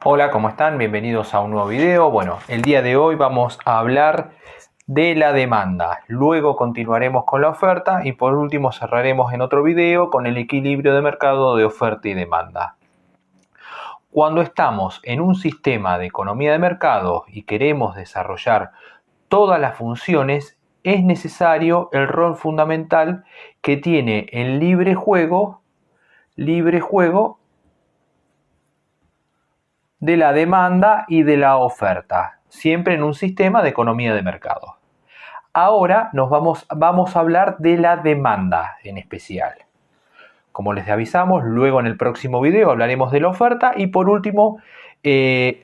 Hola, ¿cómo están? Bienvenidos a un nuevo video. Bueno, el día de hoy vamos a hablar de la demanda. Luego continuaremos con la oferta y por último cerraremos en otro video con el equilibrio de mercado de oferta y demanda. Cuando estamos en un sistema de economía de mercado y queremos desarrollar todas las funciones, es necesario el rol fundamental que tiene el libre juego de la demanda y de la oferta, siempre en un sistema de economía de mercado. Ahora vamos a hablar de la demanda en especial. Como les avisamos, luego en el próximo video hablaremos de la oferta y por último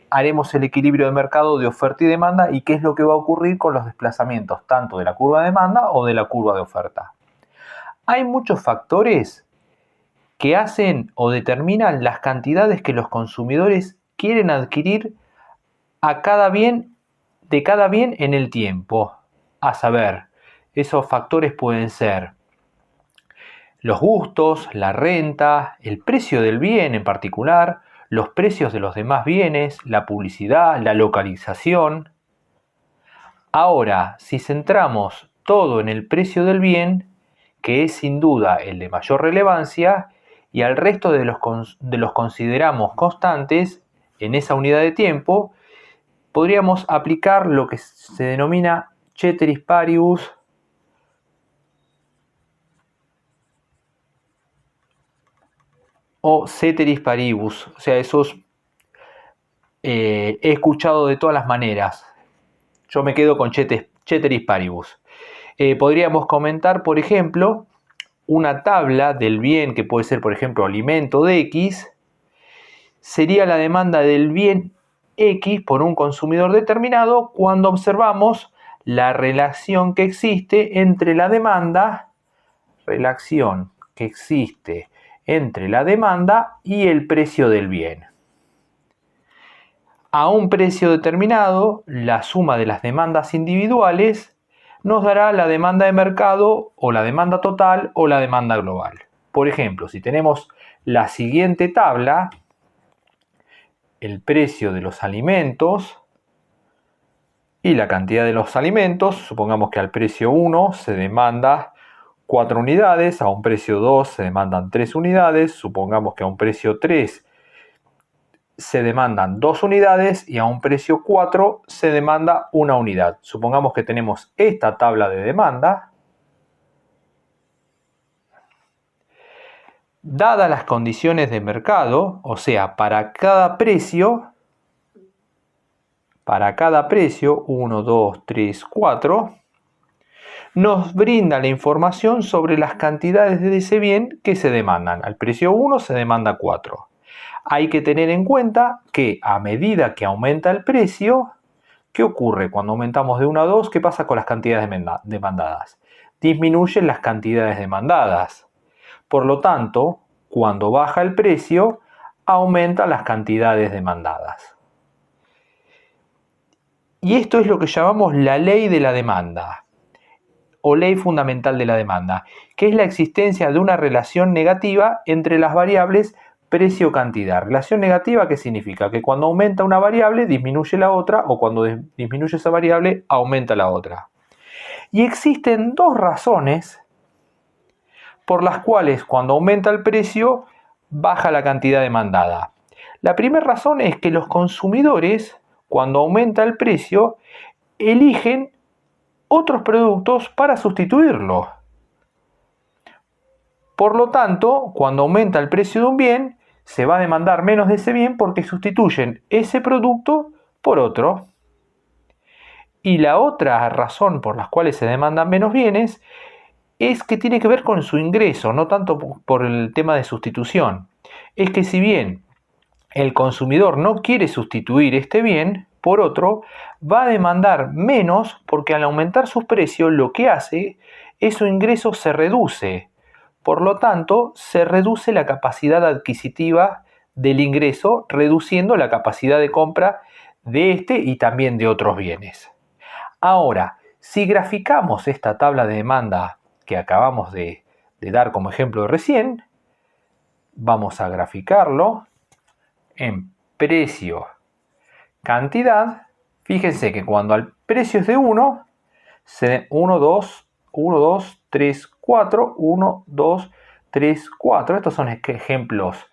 haremos el equilibrio de mercado de oferta y demanda y qué es lo que va a ocurrir con los desplazamientos tanto de la curva de demanda o de la curva de oferta. Hay muchos factores que hacen o determinan las cantidades que los consumidores quieren adquirir de cada bien en el tiempo. A saber, esos factores pueden ser los gustos, la renta, el precio del bien en particular, los precios de los demás bienes, la publicidad, la localización. Ahora, si centramos todo en el precio del bien, que es sin duda el de mayor relevancia, y al resto de los consideramos constantes en esa unidad de tiempo, podríamos aplicar lo que se denomina ceteris paribus o ceteris paribus. O sea, esos he escuchado de todas las maneras. Yo me quedo con ceteris paribus. Podríamos comentar, por ejemplo, una tabla del bien que puede ser, por ejemplo, alimento de X, sería la demanda del bien X por un consumidor determinado cuando observamos la relación que existe entre la demanda, y el precio del bien. A un precio determinado, la suma de las demandas individuales nos dará la demanda de mercado o la demanda total o la demanda global. Por ejemplo, si tenemos la siguiente tabla, el precio de los alimentos y la cantidad de los alimentos, supongamos que al precio 1 se demanda 4 unidades, a un precio 2 se demandan 3 unidades, supongamos que a un precio 3 se demandan 2 unidades y a un precio 4 se demanda 1 unidad. Supongamos que tenemos esta tabla de demanda. Dadas las condiciones de mercado, o sea, para cada precio, 1, 2, 3, 4, nos brinda la información sobre las cantidades de ese bien que se demandan. Al precio 1 se demanda 4. Hay que tener en cuenta que a medida que aumenta el precio, ¿qué ocurre? Cuando aumentamos de 1 a 2, ¿qué pasa con las cantidades demandadas? Disminuyen las cantidades demandadas. Por lo tanto, cuando baja el precio, aumentan las cantidades demandadas. Y esto es lo que llamamos la ley de la demanda, o ley fundamental de la demanda, que es la existencia de una relación negativa entre las variables precio-cantidad. Relación negativa, ¿qué significa? Que cuando aumenta una variable, disminuye la otra, o cuando disminuye esa variable, aumenta la otra. Y existen dos razones por las cuales cuando aumenta el precio, baja la cantidad demandada. La primera razón es que los consumidores, cuando aumenta el precio, eligen otros productos para sustituirlo. Por lo tanto, cuando aumenta el precio de un bien, se va a demandar menos de ese bien porque sustituyen ese producto por otro. Y la otra razón por la cual se demandan menos bienes es que tiene que ver con su ingreso, no tanto por el tema de sustitución. Es que si bien el consumidor no quiere sustituir este bien por otro, va a demandar menos porque al aumentar sus precios lo que hace es su ingreso se reduce. Por lo tanto, se reduce la capacidad adquisitiva del ingreso, reduciendo la capacidad de compra de este y también de otros bienes. Ahora, si graficamos esta tabla de demanda que acabamos de dar como ejemplo recién, vamos a graficarlo en precio, cantidad, fíjense que cuando el precio es de 1, 1, 2, 3, 4, 1, 2, 3, 4. Estos son ejemplos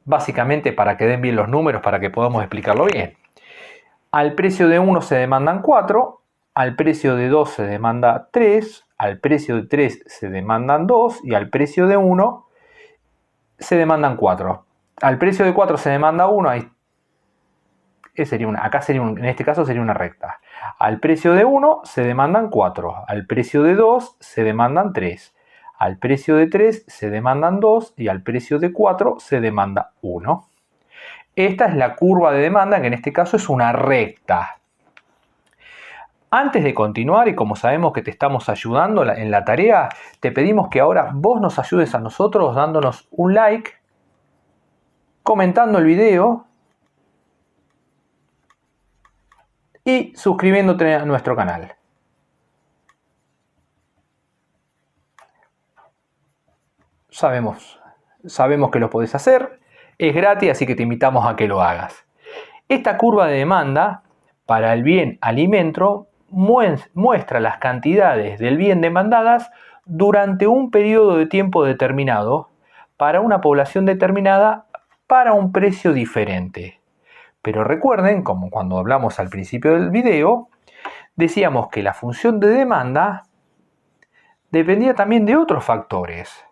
básicamente para que den bien los números, para que podamos explicarlo bien. Al precio de 1 se demandan 4, al precio de 2 se demanda 3, al precio de 3 se demandan 2 y al precio de 1 se demandan 4. Al precio de 4 se demanda 1, ahí sería en este caso sería una recta. Al precio de 1 se demandan 4, al precio de 2 se demandan 3, al precio de 3 se demandan 2 y al precio de 4 se demanda 1. Esta es la curva de demanda, que en este caso es una recta. Antes de continuar, y como sabemos que te estamos ayudando en la tarea, te pedimos que ahora vos nos ayudes a nosotros dándonos un like, comentando el video y suscribiéndote a nuestro canal. Sabemos que lo podés hacer, es gratis, así que te invitamos a que lo hagas. Esta curva de demanda para el bien alimento muestra las cantidades del bien demandadas durante un periodo de tiempo determinado para una población determinada para un precio diferente. Pero recuerden, como cuando hablamos al principio del video, decíamos que la función de demanda dependía también de otros factores.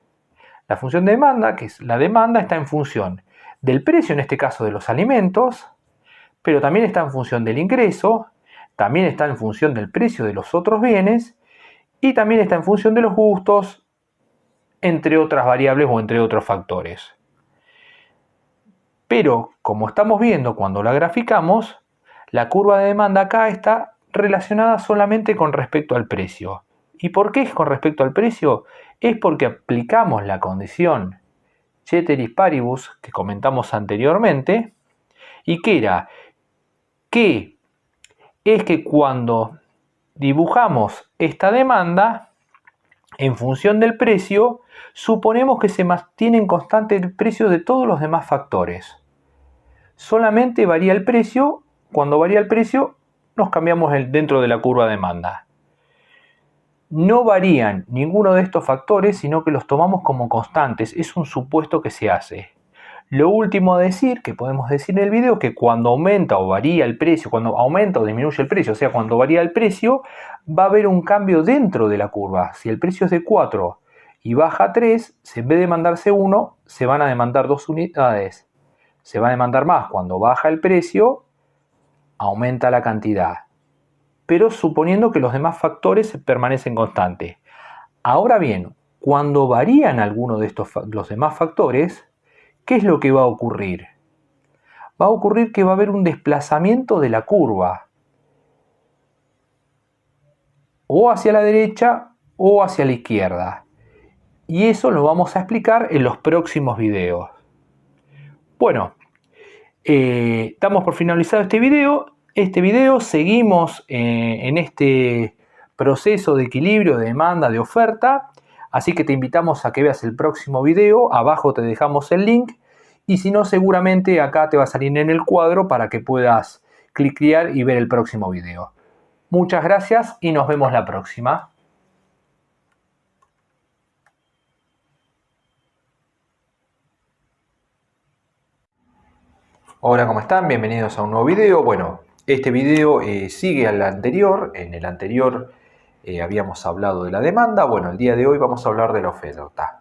La función de demanda, que es la demanda, está en función del precio, en este caso de los alimentos, pero también está en función del ingreso, también está en función del precio de los otros bienes y también está en función de los gustos, entre otras variables o entre otros factores. Pero, como estamos viendo cuando la graficamos, la curva de demanda acá está relacionada solamente con respecto al precio. ¿Y por qué es con respecto al precio? Es porque aplicamos la condición ceteris paribus que comentamos anteriormente, y que era que es que cuando dibujamos esta demanda en función del precio, suponemos que se mantiene constante el precio de todos los demás factores. Solamente varía el precio. Cuando varía el precio, nos cambiamos dentro de la curva de demanda. No varían ninguno de estos factores, sino que los tomamos como constantes. Es un supuesto que se hace. Lo último a decir, que podemos decir en el video, que cuando aumenta o varía el precio, cuando aumenta o disminuye el precio, o sea, cuando varía el precio, va a haber un cambio dentro de la curva. Si el precio es de 4 y baja a 3, en vez de demandarse 1, se van a demandar 2 unidades. Se va a demandar más. Cuando baja el precio, aumenta la cantidad. Pero suponiendo que los demás factores permanecen constantes. Ahora bien, cuando varían algunos de los demás factores, ¿qué es lo que va a ocurrir? Va a ocurrir que va a haber un desplazamiento de la curva. O hacia la derecha o hacia la izquierda. Y eso lo vamos a explicar en los próximos videos. Bueno, damos por finalizado este video. Seguimos en este proceso de equilibrio de demanda, de oferta. Así que te invitamos a que veas el próximo video. Abajo te dejamos el link. Y si no, seguramente acá te va a salir en el cuadro para que puedas cliquear y ver el próximo video. Muchas gracias y nos vemos la próxima. Hola, ¿cómo están? Bienvenidos a un nuevo video. Bueno, este video sigue al anterior. En el anterior habíamos hablado de la demanda. Bueno, el día de hoy vamos a hablar de la oferta.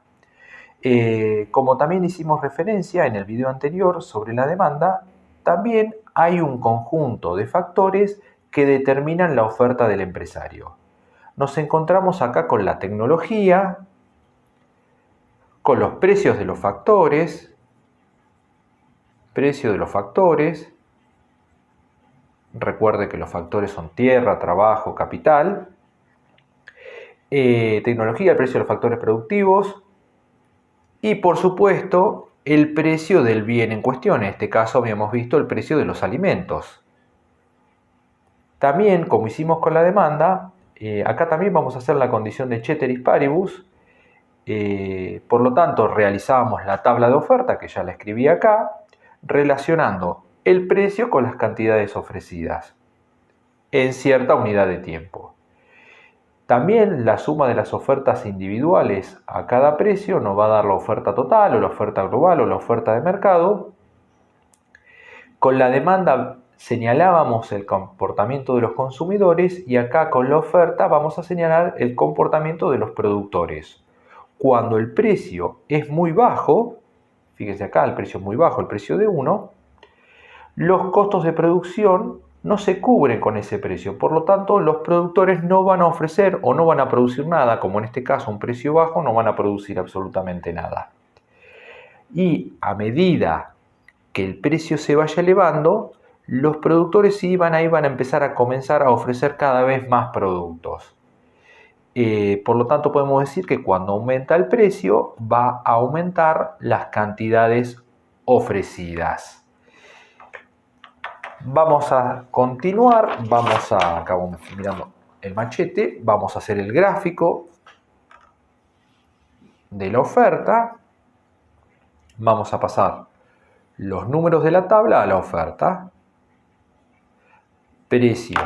Como también hicimos referencia en el video anterior sobre la demanda, también hay un conjunto de factores que determinan la oferta del empresario. Nos encontramos acá con la tecnología, con los precios de los factores, recuerde que los factores son tierra, trabajo, capital, tecnología, el precio de los factores productivos y por supuesto el precio del bien en cuestión. En este caso habíamos visto el precio de los alimentos. También, como hicimos con la demanda, acá también vamos a hacer la condición de ceteris paribus. Por lo tanto, realizábamos la tabla de oferta, que ya la escribí acá, relacionando el precio con las cantidades ofrecidas en cierta unidad de tiempo. También la suma de las ofertas individuales a cada precio nos va a dar la oferta total o la oferta global o la oferta de mercado. Con la demanda señalábamos el comportamiento de los consumidores y acá con la oferta vamos a señalar el comportamiento de los productores. Cuando el precio es muy bajo, fíjense acá, el precio es muy bajo, el precio de 1, los costos de producción no se cubren con ese precio. Por lo tanto, los productores no van a ofrecer o no van a producir nada, como en este caso un precio bajo, no van a producir absolutamente nada. Y a medida que el precio se vaya elevando, los productores sí van a empezar a comenzar a ofrecer cada vez más productos. Por lo tanto, podemos decir que cuando aumenta el precio, va a aumentar las cantidades ofrecidas. Vamos a continuar, acá vamos mirando el machete, vamos a hacer el gráfico de la oferta. Vamos a pasar los números de la tabla a la oferta, precio,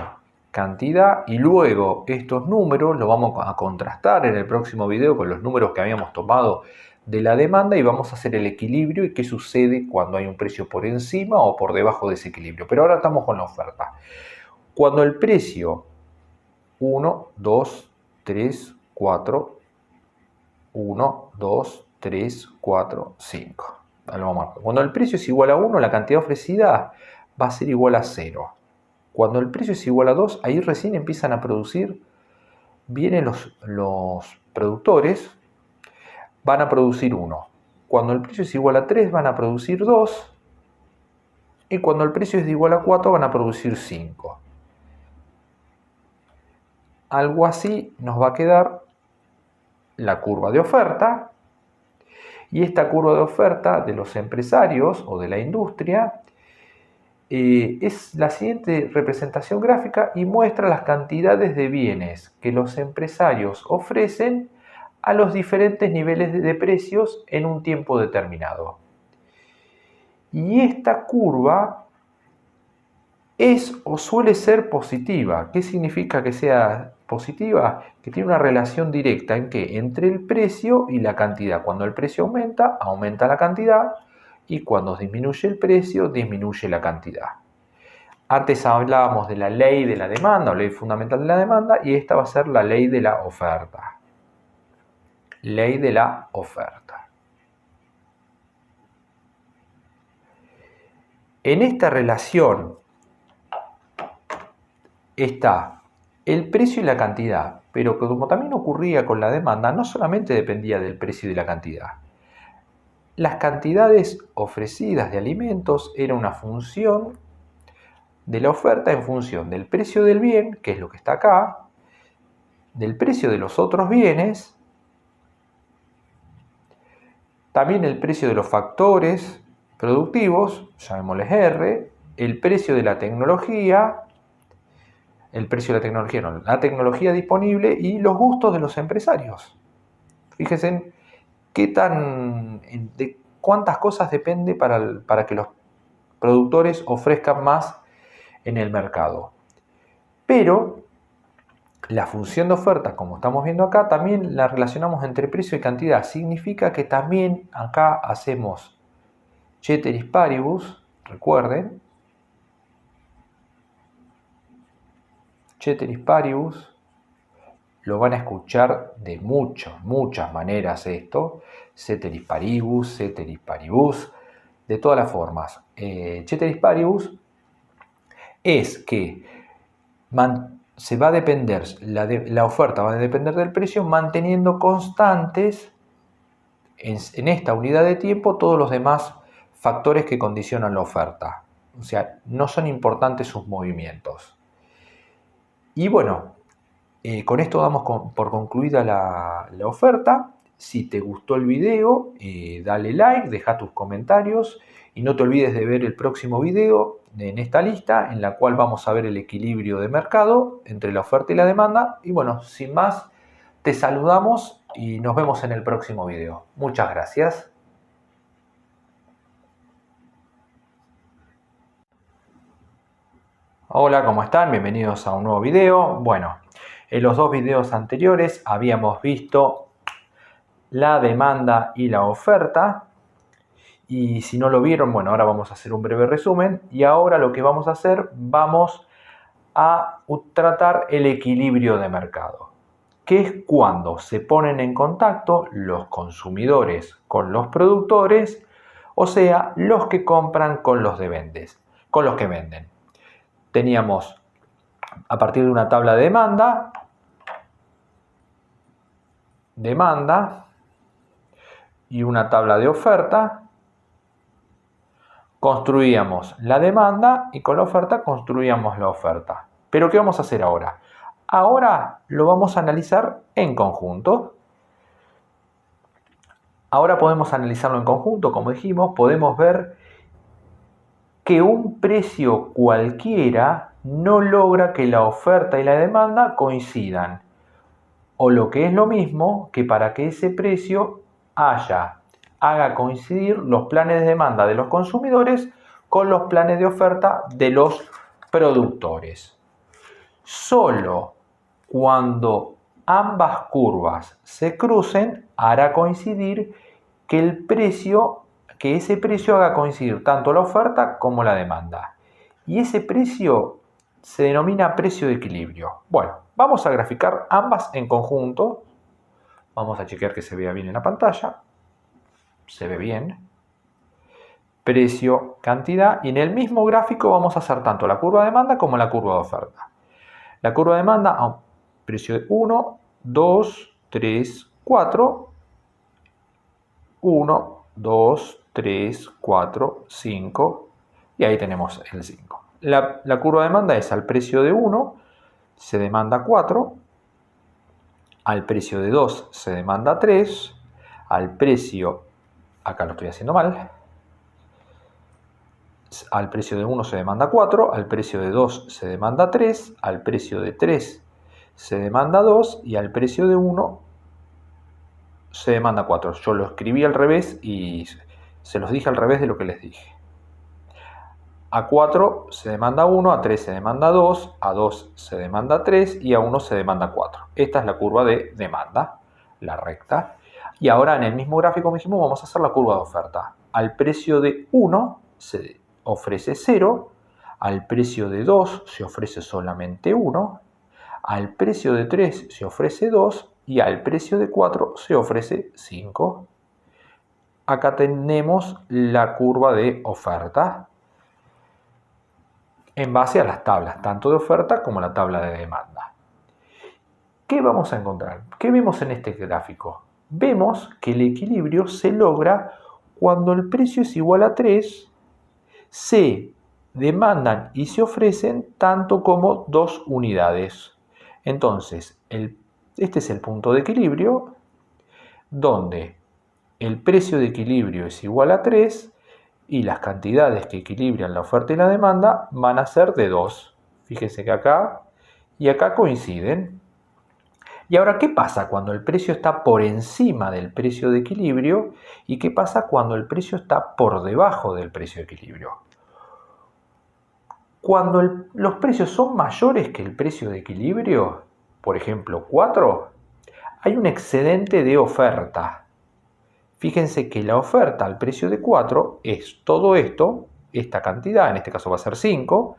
cantidad, y luego estos números los vamos a contrastar en el próximo video con los números que habíamos tomado de la demanda y vamos a hacer el equilibrio y qué sucede cuando hay un precio por encima o por debajo de ese equilibrio. Pero ahora estamos con la oferta. Cuando el precio 1, 2, 3, 4, 1, 2, 3, 4, 5. Cuando el precio es igual a 1, la cantidad ofrecida va a ser igual a 0. Cuando el precio es igual a 2, ahí recién empiezan a producir, vienen los productores, van a producir 1. Cuando el precio es igual a 3, van a producir 2. Y cuando el precio es igual a 4, van a producir 5. Algo así nos va a quedar la curva de oferta. Y esta curva de oferta de los empresarios o de la industria es la siguiente representación gráfica y muestra las cantidades de bienes que los empresarios ofrecen a los diferentes niveles de precios en un tiempo determinado. Y esta curva es o suele ser positiva. ¿Qué significa que sea positiva? Que tiene una relación directa en que entre el precio y la cantidad. Cuando el precio aumenta, aumenta la cantidad, y cuando disminuye el precio, disminuye la cantidad. Antes hablábamos de la ley de la demanda o ley fundamental de la demanda, y esta va a ser la ley de la oferta. Ley de la oferta. En esta relación está el precio y la cantidad, pero como también ocurría con la demanda, no solamente dependía del precio y de la cantidad. Las cantidades ofrecidas de alimentos era una función de la oferta en función del precio del bien, que es lo que está acá, del precio de los otros bienes, también el precio de los factores productivos, llamémosles R, el precio de la tecnología, la tecnología disponible y los gustos de los empresarios. Fíjense de cuántas cosas depende para que los productores ofrezcan más en el mercado. Pero la función de oferta, como estamos viendo acá, también la relacionamos entre precio y cantidad. Significa que también acá hacemos ceteris paribus, recuerden, ceteris paribus, lo van a escuchar de muchas maneras esto, ceteris paribus, de todas las formas. Ceteris paribus es que se va a depender, la oferta va a depender del precio, manteniendo constantes en esta unidad de tiempo todos los demás factores que condicionan la oferta. O sea, no son importantes sus movimientos. Y bueno, con esto damos por concluida la oferta. Si te gustó el video, dale like, deja tus comentarios y no te olvides de ver el próximo video en esta lista en la cual vamos a ver el equilibrio de mercado entre la oferta y la demanda. Y bueno, sin más, te saludamos y nos vemos en el próximo video. Muchas gracias. Hola, ¿cómo están? Bienvenidos a un nuevo video. Bueno, en los dos videos anteriores habíamos visto la demanda y la oferta. Y si no lo vieron, bueno, ahora vamos a hacer un breve resumen. Y ahora lo que vamos a hacer, vamos a tratar el equilibrio de mercado, que es cuando se ponen en contacto los consumidores con los productores, o sea, los que compran con los que venden. Teníamos a partir de una tabla de demanda y una tabla de oferta, construíamos la demanda y con la oferta construíamos la oferta. Pero ¿qué vamos a hacer ahora? Ahora lo vamos a analizar en conjunto. Ahora podemos analizarlo en conjunto, como dijimos, podemos ver que un precio cualquiera no logra que la oferta y la demanda coincidan. O lo que es lo mismo, que para que ese precio haga coincidir los planes de demanda de los consumidores con los planes de oferta de los productores. Solo cuando ambas curvas se crucen hará coincidir que ese precio haga coincidir tanto la oferta como la demanda. Y ese precio se denomina precio de equilibrio. Bueno, vamos a graficar ambas en conjunto. Vamos a chequear que se vea bien en la pantalla. Se ve bien. Precio, cantidad. Y en el mismo gráfico vamos a hacer tanto la curva de demanda como la curva de oferta. La curva de demanda, precio de 1, 2, 3, 4. 1, 2, 3, 4, 5. Y ahí tenemos el 5. La curva de demanda es al precio de 1 se demanda 4, al precio de 2 se demanda 3, al precio, acá lo estoy haciendo mal, al precio de 1 se demanda 4, al precio de 2 se demanda 3, al precio de 3 se demanda 2 y al precio de 1 se demanda 4. Yo lo escribí al revés y se los dije al revés de lo que les dije. A 4 se demanda 1, a 3 se demanda 2, a 2 se demanda 3 y a 1 se demanda 4. Esta es la curva de demanda, la recta. Y ahora en el mismo gráfico mismo vamos a hacer la curva de oferta. Al precio de 1 se ofrece 0, al precio de 2 se ofrece solamente 1, al precio de 3 se ofrece 2 y al precio de 4 se ofrece 5. Acá tenemos la curva de oferta en base a las tablas, tanto de oferta como la tabla de demanda. ¿Qué vamos a encontrar? ¿Qué vemos en este gráfico? Vemos que el equilibrio se logra cuando el precio es igual a 3, se demandan y se ofrecen tanto como 2 unidades. Entonces, este es el punto de equilibrio, donde el precio de equilibrio es igual a 3 y las cantidades que equilibran la oferta y la demanda van a ser de 2. Fíjense que acá y acá coinciden. Y ahora, ¿qué pasa cuando el precio está por encima del precio de equilibrio? ¿Y qué pasa cuando el precio está por debajo del precio de equilibrio? Cuando los precios son mayores que el precio de equilibrio, por ejemplo 4, hay un excedente de oferta. Fíjense que la oferta al precio de 4 es todo esto, esta cantidad, en este caso va a ser 5,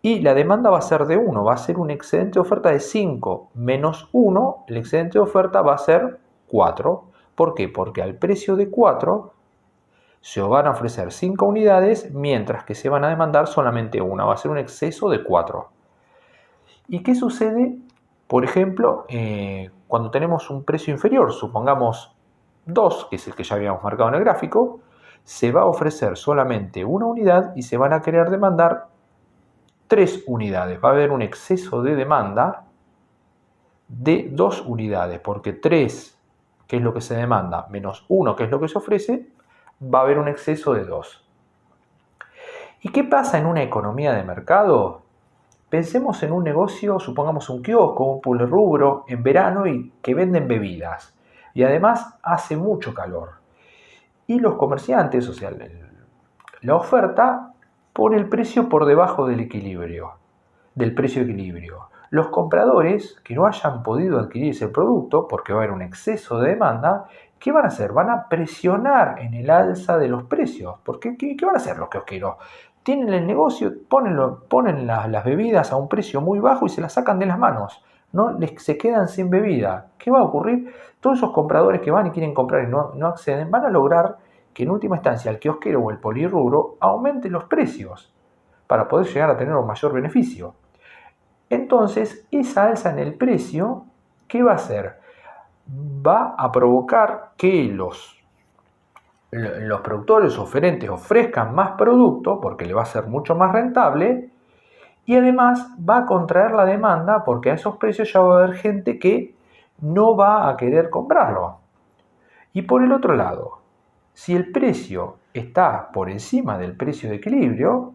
y la demanda va a ser de 1, va a ser un excedente de oferta de 5 menos 1, el excedente de oferta va a ser 4. ¿Por qué? Porque al precio de 4 se van a ofrecer 5 unidades, mientras que se van a demandar solamente una, va a ser un exceso de 4. ¿Y qué sucede, por ejemplo, cuando tenemos un precio inferior? Supongamos 2, que es el que ya habíamos marcado en el gráfico, se va a ofrecer solamente una unidad y se van a querer demandar 3 unidades. Va a haber un exceso de demanda de 2 unidades, porque 3, que es lo que se demanda, menos 1, que es lo que se ofrece, va a haber un exceso de 2. ¿Y qué pasa en una economía de mercado? Pensemos en un negocio, supongamos un kiosco, un polerrubro, en verano y que venden bebidas. Y además hace mucho calor. Y los comerciantes, o sea, la oferta, pone el precio por debajo del equilibrio. del precio de equilibrio. Los compradores que no hayan podido adquirir ese producto porque va a haber un exceso de demanda, ¿qué van a hacer? Van a presionar en el alza de los precios. Porque ¿qué van a hacer los kiosqueros? Tienen el negocio, ponen las bebidas a un precio muy bajo y se las sacan de las manos. No se quedan sin bebida. ¿Qué va a ocurrir? Todos esos compradores que van y quieren comprar y no acceden, van a lograr que en última instancia el kiosquero o el polirrubro aumente los precios para poder llegar a tener un mayor beneficio. Entonces, esa alza en el precio, ¿qué va a hacer? Va a provocar que los productores oferentes ofrezcan más producto porque le va a ser mucho más rentable y además va a contraer la demanda porque a esos precios ya va a haber gente que no va a querer comprarlo. Y por el otro lado, si el precio está por encima del precio de equilibrio,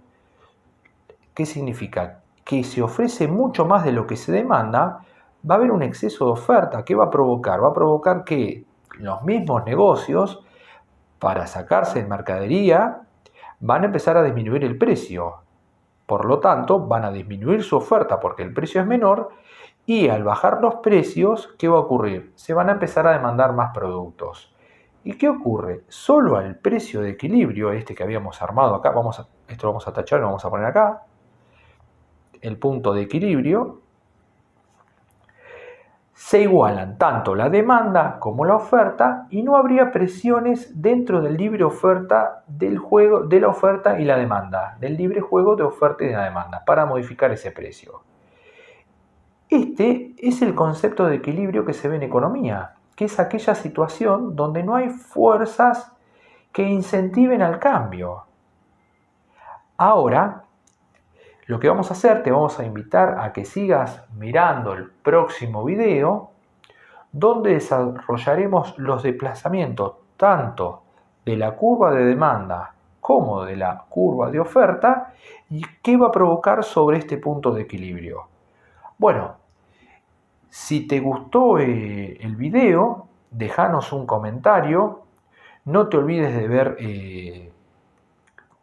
¿qué significa? Que se ofrece mucho más de lo que se demanda, va a haber un exceso de oferta. ¿Qué va a provocar? Va a provocar que los mismos negocios, para sacarse de mercadería, van a empezar a disminuir el precio. Por lo tanto, van a disminuir su oferta porque el precio es menor y al bajar los precios, ¿qué va a ocurrir? Se van a empezar a demandar más productos. ¿Y qué ocurre? Solo al precio de equilibrio, este que habíamos armado acá, esto lo vamos a tachar, lo vamos a poner acá, el punto de equilibrio, se igualan tanto la demanda como la oferta y no habría presiones dentro del libre oferta del juego de la oferta y la demanda, del libre juego de oferta y de la demanda para modificar ese precio. Este es el concepto de equilibrio que se ve en economía, que es aquella situación donde no hay fuerzas que incentiven al cambio. Ahora, lo que vamos a hacer, te vamos a invitar a que sigas mirando el próximo video, donde desarrollaremos los desplazamientos tanto de la curva de demanda como de la curva de oferta y qué va a provocar sobre este punto de equilibrio. Bueno, si te gustó el video, déjanos un comentario, no te olvides de ver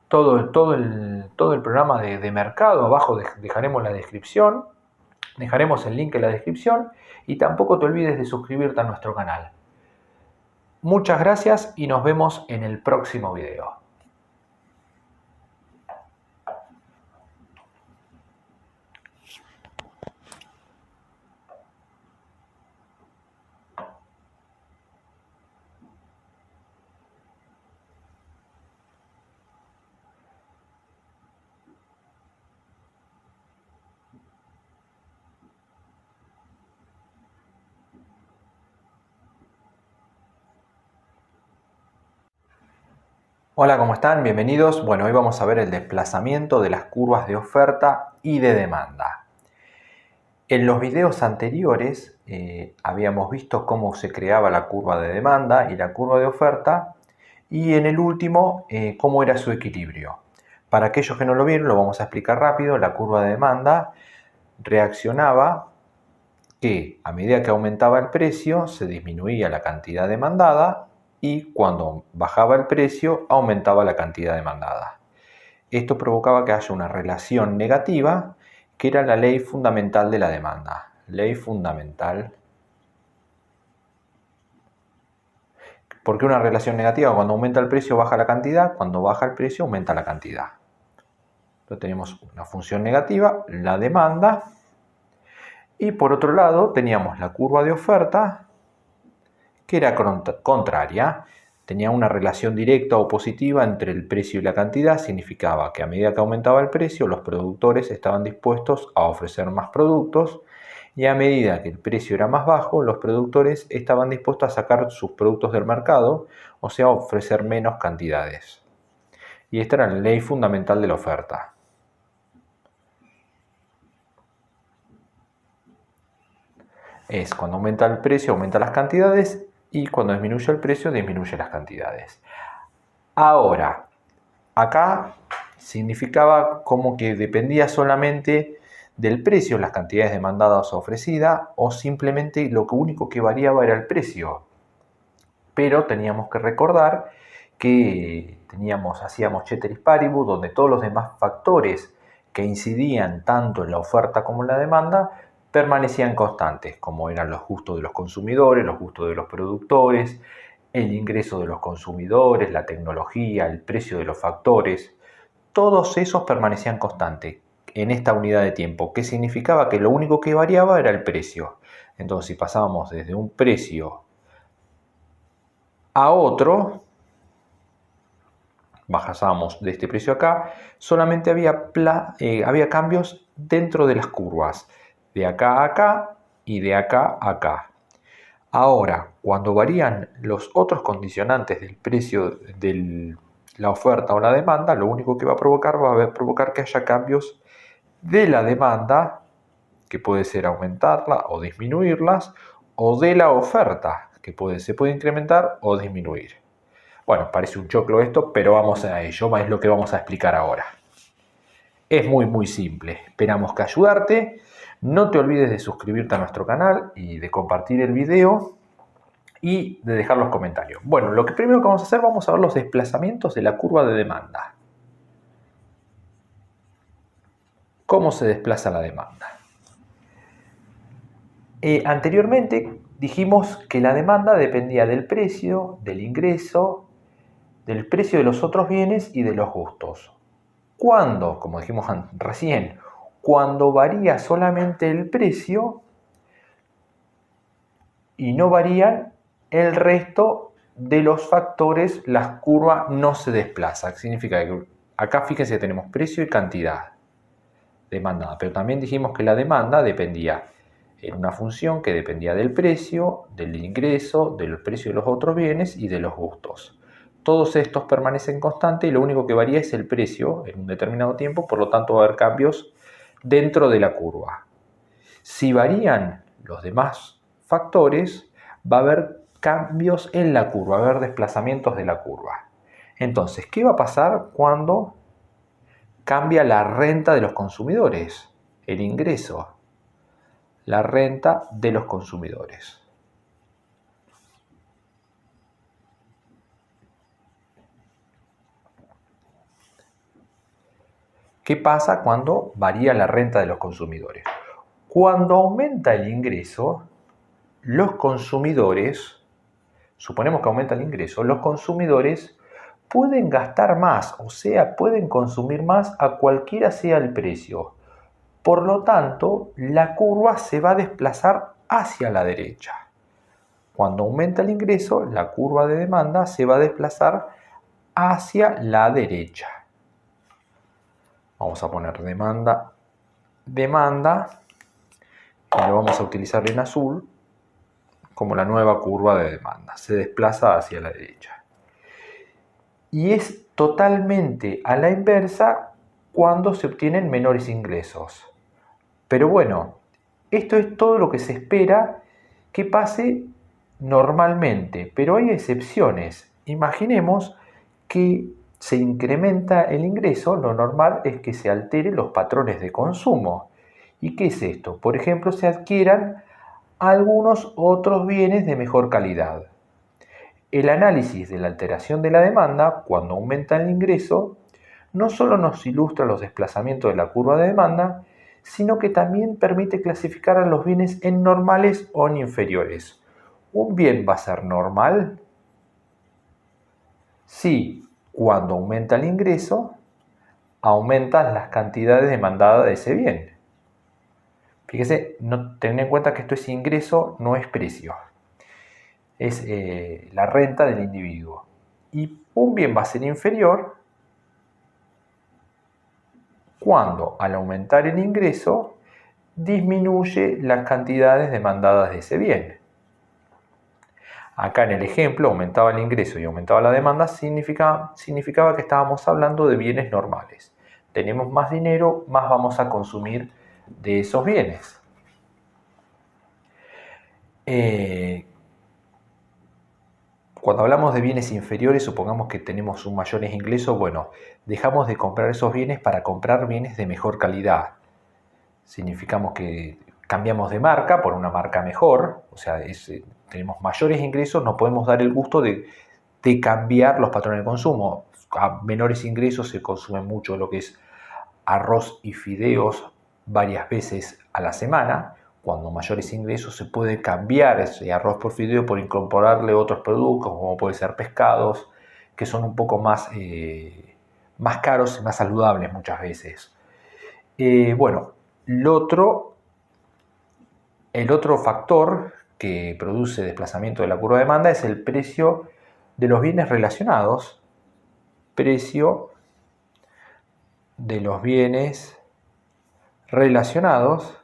todo el programa de mercado, abajo dejaremos la descripción, dejaremos el link en la descripción y tampoco te olvides de suscribirte a nuestro canal. Muchas gracias y nos vemos en el próximo video. Hola, ¿cómo están? Bienvenidos. Bueno, hoy vamos a ver el desplazamiento de las curvas de oferta y de demanda. En los videos anteriores habíamos visto cómo se creaba la curva de demanda y la curva de oferta y en el último cómo era su equilibrio. Para aquellos que no lo vieron, lo vamos a explicar rápido. La curva de demanda reaccionaba que a medida que aumentaba el precio se disminuía la cantidad demandada y cuando bajaba el precio aumentaba la cantidad demandada. Esto provocaba que haya una relación negativa que era la ley fundamental de la demanda. Ley fundamental. ¿Por qué una relación negativa? Cuando aumenta el precio baja la cantidad, cuando baja el precio aumenta la cantidad. Entonces tenemos una función negativa, la demanda, y por otro lado teníamos la curva de oferta, que era contraria, tenía una relación directa o positiva entre el precio y la cantidad, significaba que a medida que aumentaba el precio, los productores estaban dispuestos a ofrecer más productos y a medida que el precio era más bajo, los productores estaban dispuestos a sacar sus productos del mercado, o sea, ofrecer menos cantidades. Y esta era la ley fundamental de la oferta. Es cuando aumenta el precio, aumenta las cantidades y cuando disminuye el precio, disminuye las cantidades. Ahora, acá significaba como que dependía solamente del precio, las cantidades demandadas o ofrecidas, o simplemente lo único que variaba era el precio. Pero teníamos que recordar que hacíamos ceteris paribus, donde todos los demás factores que incidían tanto en la oferta como en la demanda permanecían constantes, como eran los gustos de los consumidores, los gustos de los productores, el ingreso de los consumidores, la tecnología, el precio de los factores. Todos esos permanecían constantes en esta unidad de tiempo, que significaba que lo único que variaba era el precio. Entonces, si pasábamos desde un precio a otro, bajábamos de este precio acá, solamente había cambios dentro de las curvas, de acá a acá y de acá a acá. Ahora, cuando varían los otros condicionantes del precio de la oferta o la demanda, lo único que va a provocar que haya cambios de la demanda, que puede ser aumentarla o disminuirlas, o de la oferta, que se puede incrementar o disminuir. Bueno, parece un choclo esto, pero vamos a ello, es lo que vamos a explicar ahora. Es muy simple, esperamos que ayudarte. No te olvides de suscribirte a nuestro canal y de compartir el video y de dejar los comentarios. Bueno, lo que primero que vamos a hacer, vamos a ver los desplazamientos de la curva de demanda. ¿Cómo se desplaza la demanda? Anteriormente dijimos que la demanda dependía del precio, del ingreso, del precio de los otros bienes y de los gustos. Cuando, como dijimos recién, cuando varía solamente el precio y no varían el resto de los factores, la curva no se desplaza. Significa que acá fíjense que tenemos precio y cantidad demandada, pero también dijimos que la demanda dependía en una función que dependía del precio, del ingreso, del precio de los otros bienes y de los gustos. Todos estos permanecen constantes y lo único que varía es el precio en un determinado tiempo, por lo tanto va a haber cambios dentro de la curva. Si varían los demás factores, va a haber cambios en la curva, va a haber desplazamientos de la curva. Entonces, ¿qué va a pasar cuando cambia la renta de los consumidores? El ingreso, la renta de los consumidores. ¿Qué pasa cuando varía la renta de los consumidores? Cuando aumenta el ingreso, los consumidores, suponemos que aumenta el ingreso, los consumidores pueden gastar más, o sea, pueden consumir más a cualquiera sea el precio. Por lo tanto, la curva se va a desplazar hacia la derecha. Cuando aumenta el ingreso, la curva de demanda se va a desplazar hacia la derecha. Vamos a poner demanda, y lo vamos a utilizar en azul como la nueva curva de demanda. Se desplaza hacia la derecha. Y es totalmente a la inversa cuando se obtienen menores ingresos. Pero bueno, esto es todo lo que se espera que pase normalmente, pero hay excepciones. Imaginemos que se incrementa el ingreso, lo normal es que se alteren los patrones de consumo. ¿Y qué es esto? Por ejemplo, se adquieran algunos otros bienes de mejor calidad. El análisis de la alteración de la demanda, cuando aumenta el ingreso, no solo nos ilustra los desplazamientos de la curva de demanda, sino que también permite clasificar a los bienes en normales o en inferiores. ¿Un bien va a ser normal? Sí, cuando aumenta el ingreso, aumentan las cantidades demandadas de ese bien. Fíjese, ten en cuenta que esto es ingreso, no es precio. Es la renta del individuo. Y un bien va a ser inferior cuando, al aumentar el ingreso, disminuye las cantidades demandadas de ese bien. Acá en el ejemplo, aumentaba el ingreso y aumentaba la demanda, significaba que estábamos hablando de bienes normales. Tenemos más dinero, más vamos a consumir de esos bienes. Cuando hablamos de bienes inferiores, supongamos que tenemos un mayores ingresos, bueno, dejamos de comprar esos bienes para comprar bienes de mejor calidad. Significamos que cambiamos de marca por una marca mejor, o sea, tenemos mayores ingresos, no podemos dar el gusto de cambiar los patrones de consumo. A menores ingresos se consume mucho lo que es arroz y fideos varias veces a la semana. Cuando mayores ingresos se puede cambiar ese arroz por fideo por incorporarle otros productos, como puede ser pescados, que son un poco más caros y más saludables muchas veces. Bueno, el otro factor que produce desplazamiento de la curva de demanda es el precio de los bienes relacionados. Precio de los bienes relacionados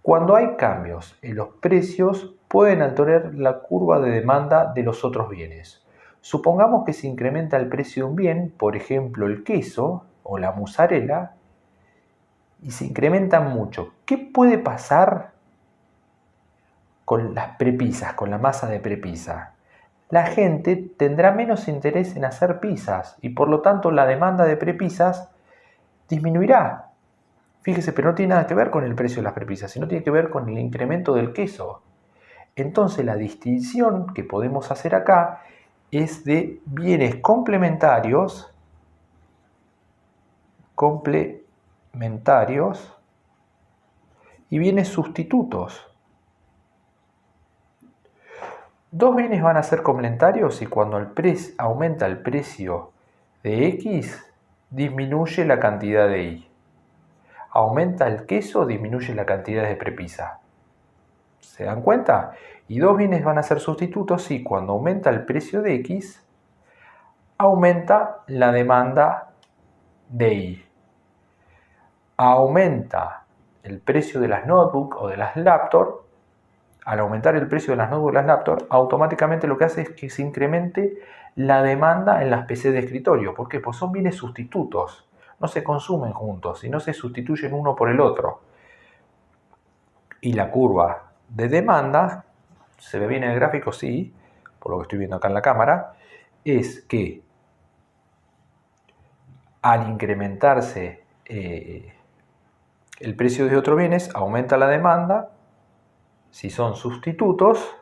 cuando hay cambios en los precios pueden alterar la curva de demanda de los otros bienes. Supongamos que se incrementa el precio de un bien, por ejemplo el queso o la mozzarella, y se incrementan mucho. ¿Qué puede pasar con las prepisas, con la masa de prepisa? La gente tendrá menos interés en hacer pizzas y por lo tanto la demanda de prepisas disminuirá. Fíjese, pero no tiene nada que ver con el precio de las prepisas, sino tiene que ver con el incremento del queso. Entonces la distinción que podemos hacer acá es de bienes complementarios y bienes sustitutos. Dos bienes van a ser complementarios y cuando aumenta el precio de X, disminuye la cantidad de Y. Aumenta el queso, disminuye la cantidad de prepisa. ¿Se dan cuenta? Y dos bienes van a ser sustitutos y cuando aumenta el precio de X, aumenta la demanda de Y. Aumenta el precio de las notebooks o de las laptops. Al aumentar el precio de las notebooks y las laptops, automáticamente lo que hace es que se incremente la demanda en las PC de escritorio. ¿Por qué? Pues son bienes sustitutos. No se consumen juntos, sino se sustituyen uno por el otro. Y la curva de demanda, ¿se ve bien en el gráfico? Sí, por lo que estoy viendo acá en la cámara, es que al incrementarse el precio de otros bienes, aumenta la demanda si son sustitutos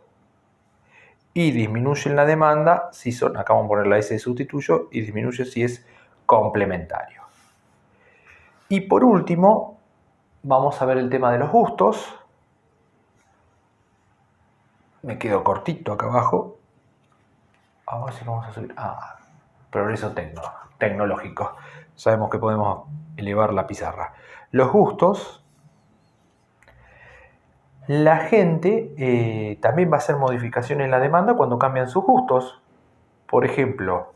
y disminuyen la demanda si son, acá vamos a poner la S de sustituyo, y disminuye si es complementario. Y por último, vamos a ver el tema de los gustos. Me quedo cortito acá abajo. A ver si vamos a subir. Progreso tecnológico. Sabemos que podemos elevar la pizarra. Los gustos. La gente también va a hacer modificaciones en la demanda cuando cambian sus gustos. Por ejemplo,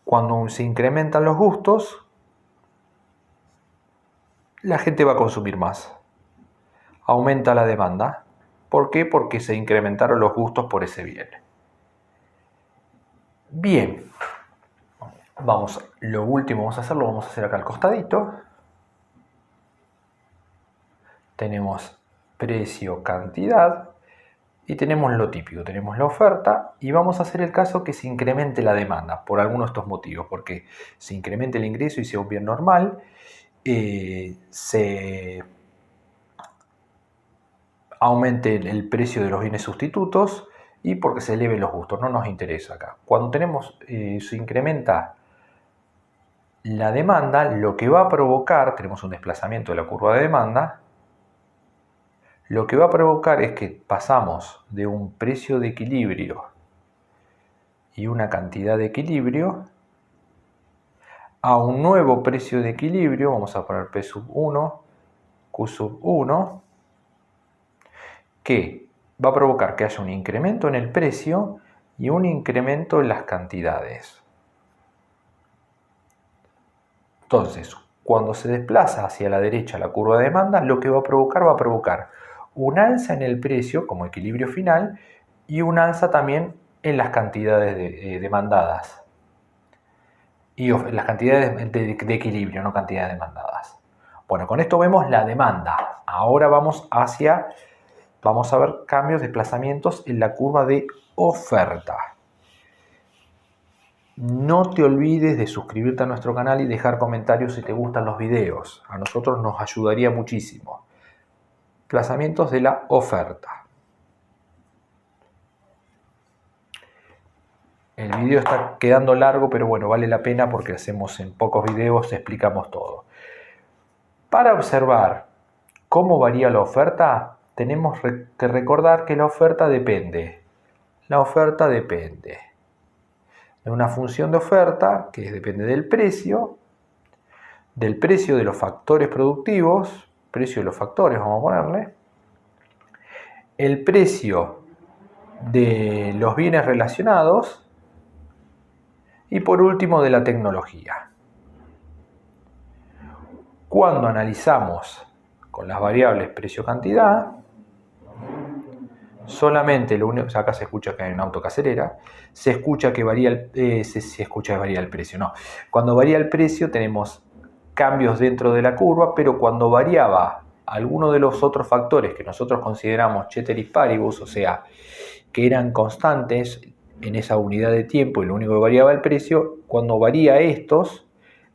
cuando se incrementan los gustos, la gente va a consumir más. Aumenta la demanda. ¿Por qué? Porque se incrementaron los gustos por ese bien. Bien. Lo último vamos a hacer acá al costadito. Tenemos precio, cantidad y tenemos lo típico, tenemos la oferta y vamos a hacer el caso que se incremente la demanda por alguno de estos motivos, porque se incremente el ingreso y sea un bien normal, se aumente el precio de los bienes sustitutos y porque se eleven los gustos, no nos interesa acá. Cuando se incrementa la demanda, lo que va a provocar, tenemos un desplazamiento de la curva de demanda, lo que va a provocar es que pasamos de un precio de equilibrio y una cantidad de equilibrio a un nuevo precio de equilibrio, vamos a poner P sub 1, Q sub 1, que va a provocar que haya un incremento en el precio y un incremento en las cantidades. Entonces, cuando se desplaza hacia la derecha la curva de demanda, lo que va a provocar un alza en el precio como equilibrio final y un alza también en las cantidades demandadas. Y las cantidades de equilibrio, no cantidades demandadas. Bueno, con esto vemos la demanda. Ahora vamos a ver cambios, desplazamientos en la curva de oferta. No te olvides de suscribirte a nuestro canal y dejar comentarios si te gustan los videos. A nosotros nos ayudaría muchísimo. Desplazamientos de la oferta. El video está quedando largo, pero bueno, vale la pena porque hacemos en pocos videos, explicamos todo. Para observar cómo varía la oferta, tenemos que recordar que la oferta depende. La oferta depende de una función de oferta que depende del precio de los factores productivos, precio de los factores vamos a ponerle, el precio de los bienes relacionados y por último de la tecnología. Cuando analizamos con las variables precio-cantidad, solamente lo único, acá se escucha que hay un auto que acelera, se escucha que varía el precio, no. Cuando varía el precio tenemos cambios dentro de la curva, pero cuando variaba alguno de los otros factores que nosotros consideramos ceteris paribus, o sea, que eran constantes en esa unidad de tiempo y lo único que variaba el precio, cuando varía estos,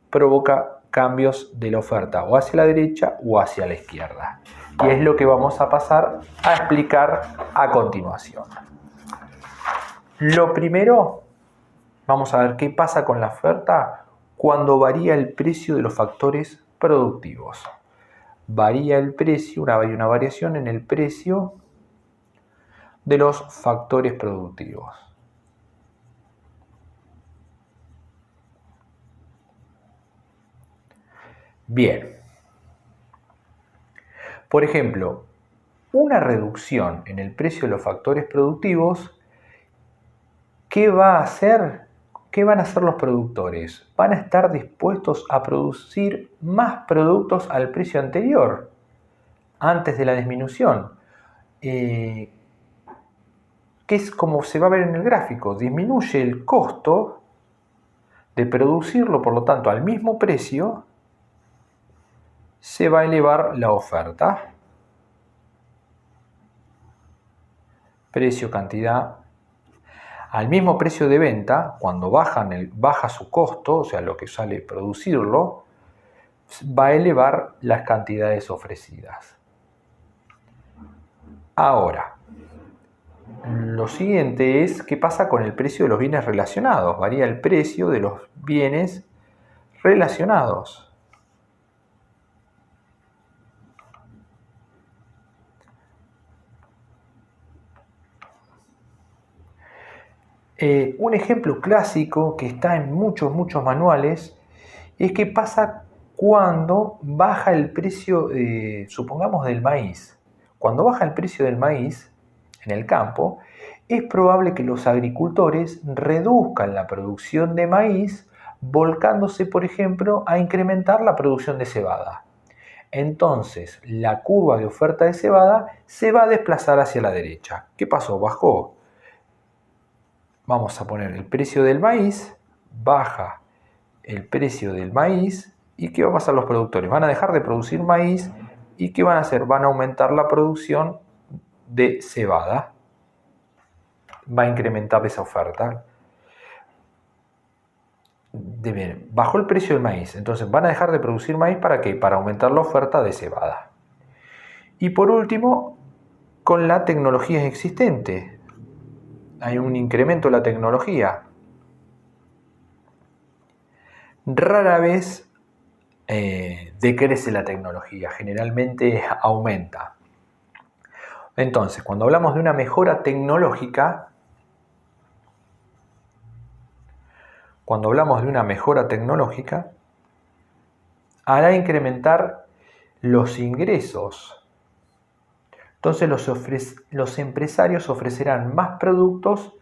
provoca cambios de la oferta o hacia la derecha o hacia la izquierda. Y es lo que vamos a pasar a explicar a continuación. Lo primero, vamos a ver qué pasa con la oferta cuando varía el precio de los factores productivos. Varía el precio, hay una variación en el precio de los factores productivos. Bien. Por ejemplo, una reducción en el precio de los factores productivos, ¿qué va a hacer? ¿Qué van a hacer los productores? Van a estar dispuestos a producir más productos al precio anterior, antes de la disminución. Que es como se va a ver en el gráfico, disminuye el costo de producirlo, por lo tanto, al mismo precio, se va a elevar la oferta. Precio, cantidad. Al mismo precio de venta, cuando baja su costo, o sea, lo que sale producirlo, va a elevar las cantidades ofrecidas. Ahora, lo siguiente es qué pasa con el precio de los bienes relacionados. Varía el precio de los bienes relacionados. Un ejemplo clásico que está en muchos manuales es qué pasa cuando baja el precio, supongamos, del maíz. Cuando baja el precio del maíz en el campo, es probable que los agricultores reduzcan la producción de maíz, volcándose, por ejemplo, a incrementar la producción de cebada. Entonces, la curva de oferta de cebada se va a desplazar hacia la derecha. ¿Qué pasó? Bajó. Vamos a poner el precio del maíz, baja el precio del maíz, ¿y qué va a pasar los productores? Van a dejar de producir maíz, ¿y qué van a hacer? Van a aumentar la producción de cebada. Va a incrementar esa oferta. Bajó el precio del maíz, entonces van a dejar de producir maíz, ¿para qué? Para aumentar la oferta de cebada. Y por último, con la tecnología existente. Hay un incremento de la tecnología. Rara vez decrece la tecnología, generalmente aumenta. Entonces, cuando hablamos de una mejora tecnológica, hará incrementar los ingresos. Entonces los empresarios ofrecerán más productos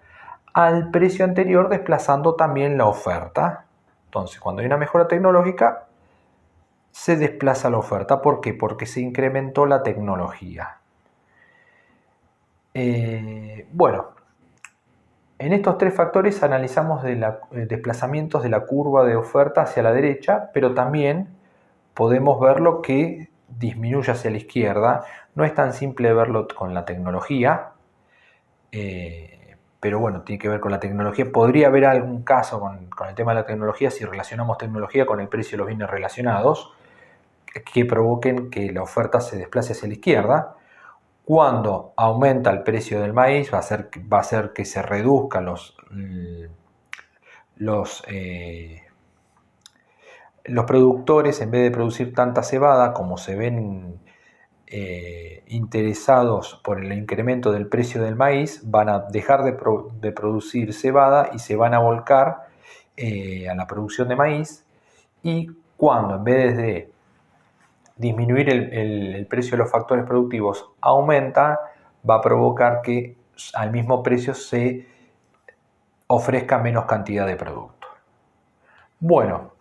al precio anterior, desplazando también la oferta. Entonces, cuando hay una mejora tecnológica, se desplaza la oferta. ¿Por qué? Porque se incrementó la tecnología. Bueno, en estos tres factores analizamos desplazamientos de la curva de oferta hacia la derecha, pero también podemos verlo que disminuye hacia la izquierda. No es tan simple verlo con la tecnología, pero bueno, tiene que ver con la tecnología. Podría haber algún caso con el tema de la tecnología si relacionamos tecnología con el precio de los bienes relacionados que provoquen que la oferta se desplace hacia la izquierda. Cuando aumenta el precio del maíz va a hacer que se reduzcan los productores, en vez de producir tanta cebada, como se ven interesados por el incremento del precio del maíz, van a dejar de producir cebada y se van a volcar a la producción de maíz. Y cuando en vez de disminuir el precio de los factores productivos aumenta, va a provocar que al mismo precio se ofrezca menos cantidad de producto. Bueno,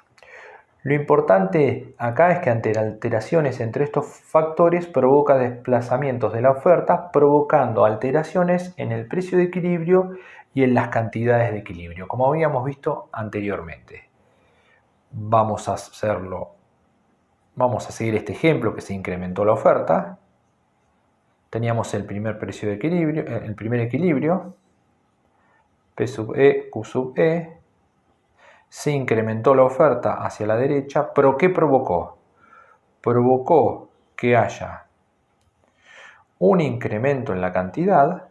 lo importante acá es que ante alteraciones entre estos factores provoca desplazamientos de la oferta, provocando alteraciones en el precio de equilibrio y en las cantidades de equilibrio, como habíamos visto anteriormente. Vamos a seguir este ejemplo que se incrementó la oferta. Teníamos el primer precio de equilibrio, el primer equilibrio, P sub E, Q sub E. Se incrementó la oferta hacia la derecha, pero ¿qué provocó? Provocó que haya un incremento en la cantidad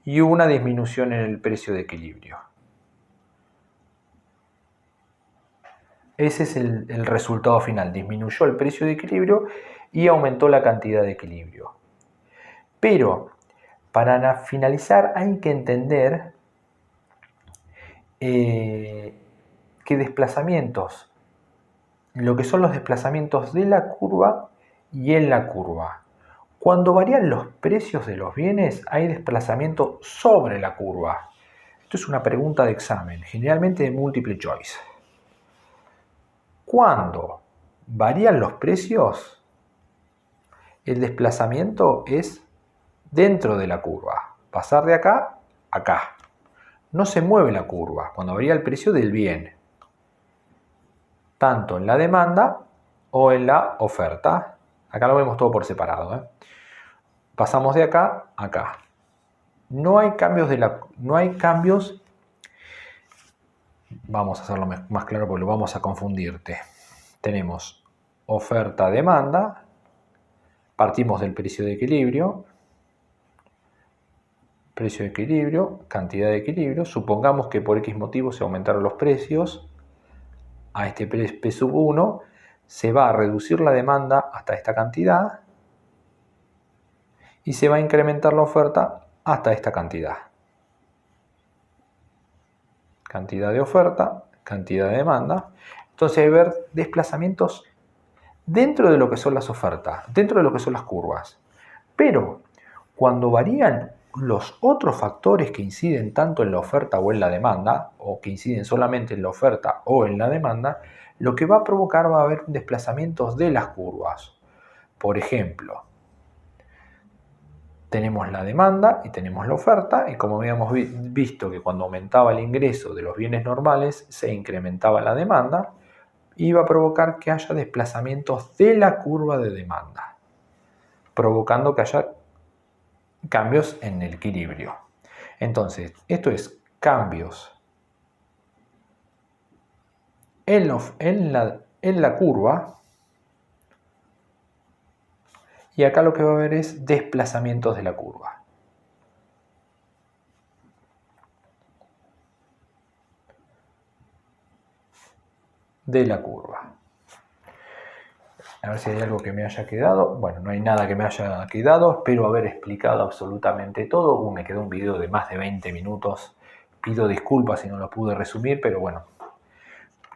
y una disminución en el precio de equilibrio. Ese es el resultado final. Disminuyó el precio de equilibrio y aumentó la cantidad de equilibrio. Pero para finalizar hay que entender que desplazamientos, lo que son los desplazamientos de la curva y en la curva. Cuando varían los precios de los bienes, hay desplazamiento sobre la curva. Esto es una pregunta de examen, generalmente de múltiple choice. Cuando varían los precios, el desplazamiento es dentro de la curva. Pasar de acá a acá. No se mueve la curva cuando varía el precio del bien, tanto en la demanda o en la oferta. Acá lo vemos todo por separado. Pasamos de acá a acá. No hay cambios. Vamos a hacerlo más claro porque lo vamos a confundirte. Tenemos oferta-demanda. Partimos del precio de equilibrio. Precio de equilibrio, cantidad de equilibrio. Supongamos que por X motivo se aumentaron los precios. A este P sub 1 se va a reducir la demanda hasta esta cantidad y se va a incrementar la oferta hasta esta cantidad. Cantidad de oferta, cantidad de demanda. Entonces hay que ver desplazamientos dentro de lo que son las ofertas, dentro de lo que son las curvas. Pero cuando varían los otros factores que inciden tanto en la oferta o en la demanda, o que inciden solamente en la oferta o en la demanda, lo que va a provocar va a haber desplazamientos de las curvas. Por ejemplo, tenemos la demanda y tenemos la oferta, y como habíamos visto que cuando aumentaba el ingreso de los bienes normales se incrementaba la demanda, iba a provocar que haya desplazamientos de la curva de demanda, provocando que haya cambios en el equilibrio. Entonces, esto es cambios en la curva, y acá lo que va a haber es desplazamientos de la curva. A ver si hay algo que me haya quedado. Bueno, no hay nada que me haya quedado. Espero haber explicado absolutamente todo. Me quedó un video de más de 20 minutos. Pido disculpas si no lo pude resumir, pero bueno,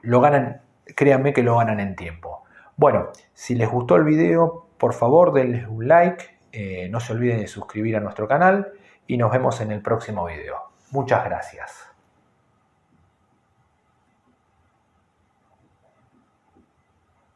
lo ganan, créanme que lo ganan en tiempo. Bueno, si les gustó el video, por favor denle un like. No se olviden de suscribir a nuestro canal y nos vemos en el próximo video. Muchas gracias.